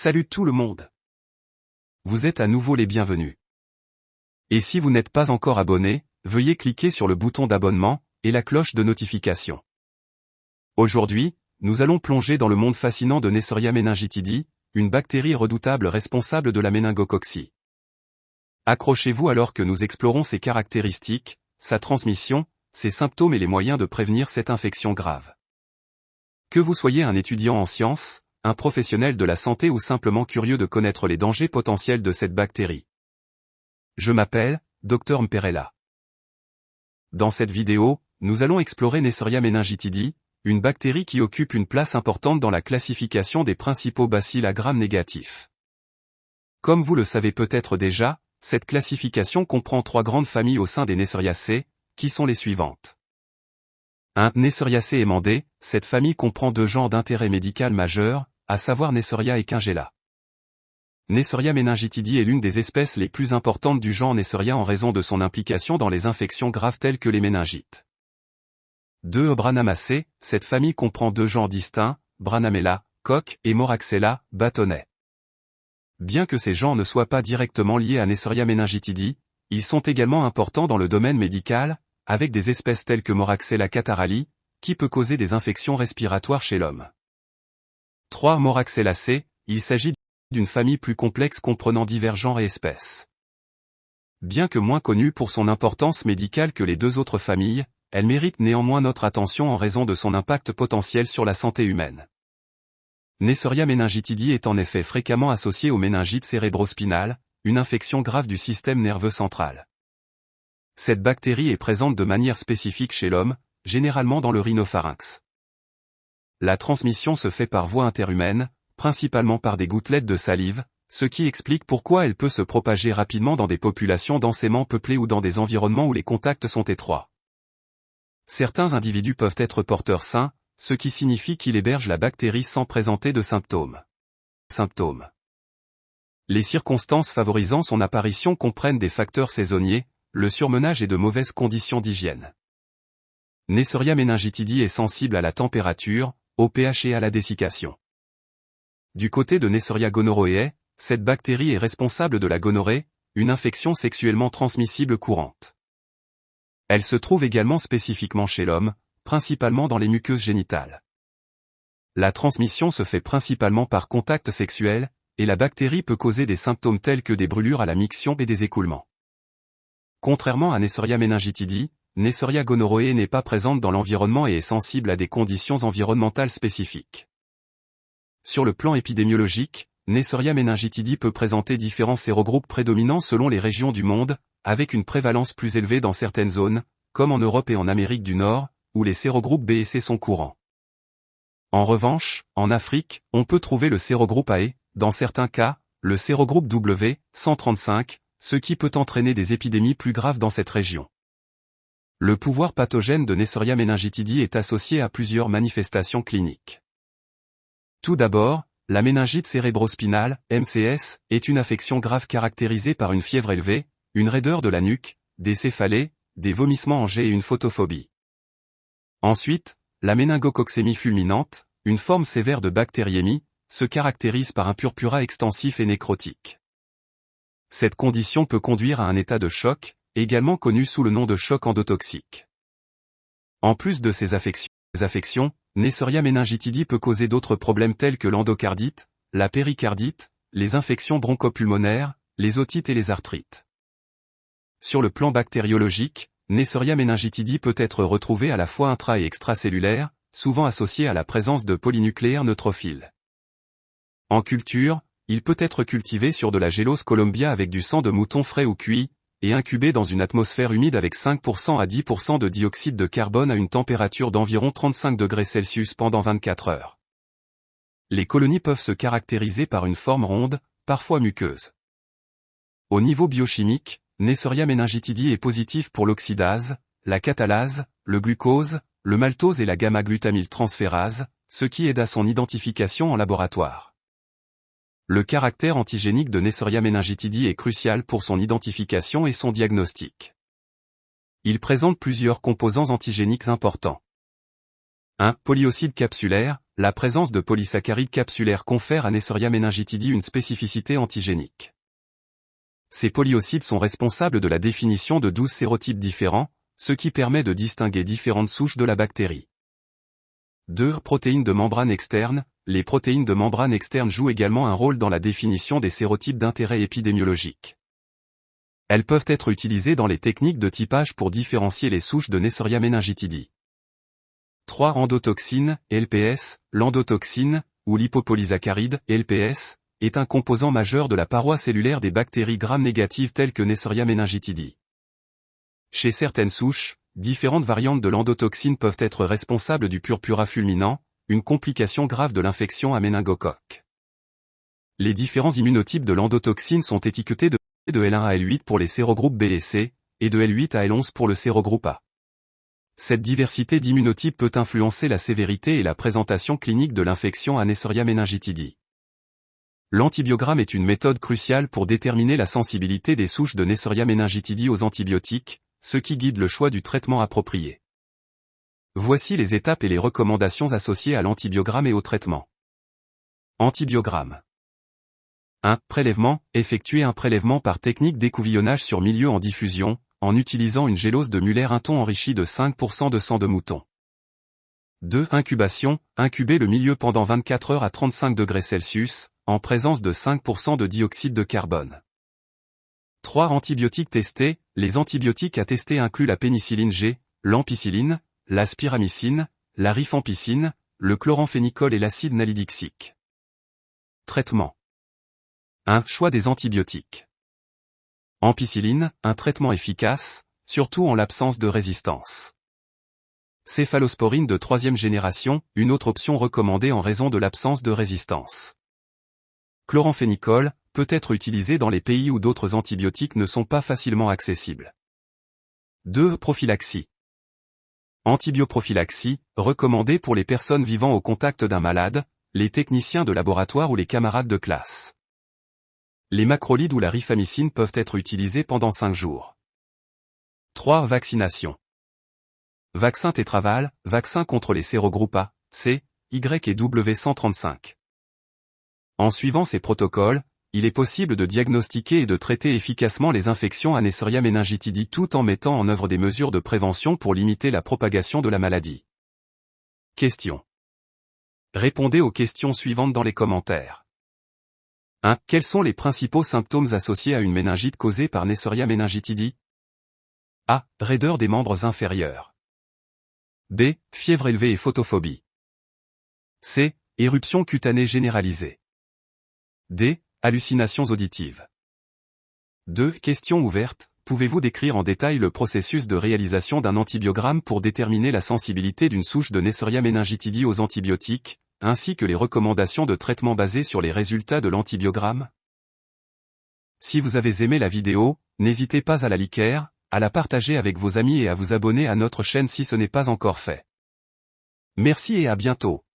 Salut tout le monde. Vous êtes à nouveau les bienvenus. Et si vous n'êtes pas encore abonné, veuillez cliquer sur le bouton d'abonnement et la cloche de notification. Aujourd'hui, nous allons plonger dans le monde fascinant de Neisseria meningitidi, une bactérie redoutable responsable de la méningococcie. Accrochez-vous alors que nous explorons ses caractéristiques, sa transmission, ses symptômes et les moyens de prévenir cette infection grave. Que vous soyez un étudiant en sciences, un professionnel de la santé ou simplement curieux de connaître les dangers potentiels de cette bactérie. Je m'appelle Dr Mperella. Dans cette vidéo, nous allons explorer Neisseria meningitidi, une bactérie qui occupe une place importante dans la classification des principaux bacilles à Gram négatifs. Comme vous le savez peut-être déjà, cette classification comprend 3 grandes familles au sein des Neisseriacées, qui sont les suivantes. 1. Neisseriacées émandées, cette famille comprend 2 genres d'intérêt médical majeur, à savoir Neisseria et Kingella. Neisseria meningitidi est l'une des espèces les plus importantes du genre Neisseria en raison de son implication dans les infections graves telles que les méningites. 2. Branamacées, cette famille comprend 2 genres distincts, Branamella, coque, et Moraxella, bâtonnet. Bien que ces genres ne soient pas directement liés à Neisseria meningitidi, ils sont également importants dans le domaine médical, avec des espèces telles que Moraxella catarrhali, qui peut causer des infections respiratoires chez l'homme. 3. Moraxellacées, il s'agit d'une famille plus complexe comprenant divers genres et espèces. Bien que moins connue pour son importance médicale que les 2 autres familles, elle mérite néanmoins notre attention en raison de son impact potentiel sur la santé humaine. Neisseria meningitidi est en effet fréquemment associée aux méningites cérébrospinales, une infection grave du système nerveux central. Cette bactérie est présente de manière spécifique chez l'homme, généralement dans le rhinopharynx. La transmission se fait par voie interhumaine, principalement par des gouttelettes de salive, ce qui explique pourquoi elle peut se propager rapidement dans des populations densément peuplées ou dans des environnements où les contacts sont étroits. Certains individus peuvent être porteurs sains, ce qui signifie qu'ils hébergent la bactérie sans présenter de symptômes. Les circonstances favorisant son apparition comprennent des facteurs saisonniers, le surmenage et de mauvaises conditions d'hygiène. Neisseria meningitidi est sensible à la température, au pH et à la dessiccation. Du côté de Neisseria gonorrhoeae, cette bactérie est responsable de la gonorrhée, une infection sexuellement transmissible courante. Elle se trouve également spécifiquement chez l'homme, principalement dans les muqueuses génitales. La transmission se fait principalement par contact sexuel, et la bactérie peut causer des symptômes tels que des brûlures à la miction et des écoulements. Contrairement à Neisseria meningitidi, Neisseria gonorrhoeae n'est pas présente dans l'environnement et est sensible à des conditions environnementales spécifiques. Sur le plan épidémiologique, Neisseria meningitidi peut présenter différents sérogroupes prédominants selon les régions du monde, avec une prévalence plus élevée dans certaines zones, comme en Europe et en Amérique du Nord, où les sérogroupes B et C sont courants. En revanche, en Afrique, on peut trouver le sérogroupe AE, dans certains cas, le sérogroupe W135, ce qui peut entraîner des épidémies plus graves dans cette région. Le pouvoir pathogène de Neisseria meningitidi est associé à plusieurs manifestations cliniques. Tout d'abord, la méningite cérébrospinale, MCS, est une affection grave caractérisée par une fièvre élevée, une raideur de la nuque, des céphalées, des vomissements en jet et une photophobie. Ensuite, la méningococcémie fulminante, une forme sévère de bactériémie, se caractérise par un purpurat extensif et nécrotique. Cette condition peut conduire à un état de choc, également connu sous le nom de choc endotoxique. En plus de ces affections, Neisseria meningitidi peut causer d'autres problèmes tels que l'endocardite, la péricardite, les infections bronchopulmonaires, les otites et les arthrites. Sur le plan bactériologique, Neisseria meningitidi peut être retrouvé à la fois intra- et extracellulaire, souvent associé à la présence de polynucléaires neutrophiles. En culture, il peut être cultivé sur de la Gélose columbia avec du sang de mouton frais ou cuit, et incubé dans une atmosphère humide avec 5% à 10% de dioxyde de carbone à une température d'environ 35 degrés Celsius pendant 24 heures. Les colonies peuvent se caractériser par une forme ronde, parfois muqueuse. Au niveau biochimique, Neisseria meningitidi est positif pour l'oxydase, la catalase, le glucose, le maltose et la gamma-glutamyltransférase, ce qui aide à son identification en laboratoire. Le caractère antigénique de Neisseria meningitidi est crucial pour son identification et son diagnostic. Il présente plusieurs composants antigéniques importants. 1. Polyocide capsulaire. La présence de polysaccharides capsulaires confère à Neisseria meningitidis une spécificité antigénique. Ces polyocides sont responsables de la définition de 12 sérotypes différents, ce qui permet de distinguer différentes souches de la bactérie. 2. Protéines de membrane externe. Les protéines de membrane externe jouent également un rôle dans la définition des sérotypes d'intérêt épidémiologique. Elles peuvent être utilisées dans les techniques de typage pour différencier les souches de Neisseria meningitidis. 3. Endotoxine, LPS. L'endotoxine, ou lipopolysaccharide, LPS, est un composant majeur de la paroi cellulaire des bactéries gram-négatives telles que Neisseria meningitidis. Chez certaines souches, différentes variantes de l'endotoxine peuvent être responsables du purpura fulminant, une complication grave de l'infection à méningocoque. Les différents immunotypes de l'endotoxine sont étiquetés de L1 à L8 pour les sérogroupes B et C, et de L8 à L11 pour le sérogroupe A. Cette diversité d'immunotypes peut influencer la sévérité et la présentation clinique de l'infection à Neisseria meningitidis. L'antibiogramme est une méthode cruciale pour déterminer la sensibilité des souches de Neisseria meningitidis aux antibiotiques, ce qui guide le choix du traitement approprié. Voici les étapes et les recommandations associées à l'antibiogramme et au traitement. Antibiogramme. 1. Prélèvement. Effectuer un prélèvement par technique d'écouvillonnage sur milieu en diffusion, en utilisant une gélose de Muller 1 thon enrichie de 5% de sang de mouton. 2. Incubation. Incuber le milieu pendant 24 heures à 35 degrés Celsius, en présence de 5% de dioxyde de carbone. 3. Antibiotiques testés. Les antibiotiques à tester incluent la pénicilline G, l'ampicilline, la spiramycine, la rifampicine, le chloramphénicol et l'acide nalidixique. Traitement. 1. Choix des antibiotiques. Ampicilline, un traitement efficace, surtout en l'absence de résistance. Céphalosporine de 3e génération, une autre option recommandée en raison de l'absence de résistance. Chloramphénicol, peut être utilisé dans les pays où d'autres antibiotiques ne sont pas facilement accessibles. 2. Prophylaxie. Antibioprophylaxie, recommandée pour les personnes vivant au contact d'un malade, les techniciens de laboratoire ou les camarades de classe. Les macrolides ou la rifamycine peuvent être utilisés pendant 5 jours. 3. Vaccination. Vaccin tétraval, vaccin contre les sérogroupes A, C, Y et W135. En suivant ces protocoles, il est possible de diagnostiquer et de traiter efficacement les infections à Neisseria meningitidis tout en mettant en œuvre des mesures de prévention pour limiter la propagation de la maladie. Questions. Répondez aux questions suivantes dans les commentaires. 1. Quels sont les principaux symptômes associés à une méningite causée par Neisseria meningitidis? A. Raideur des membres inférieurs. B. Fièvre élevée et photophobie. C. Éruption cutanée généralisée. D. Hallucinations auditives. 2. Question ouverte. Pouvez-vous décrire en détail le processus de réalisation d'un antibiogramme pour déterminer la sensibilité d'une souche de Neisseria meningitidis aux antibiotiques, ainsi que les recommandations de traitement basées sur les résultats de l'antibiogramme? Si vous avez aimé la vidéo, n'hésitez pas à la liker, à la partager avec vos amis et à vous abonner à notre chaîne si ce n'est pas encore fait. Merci et à bientôt.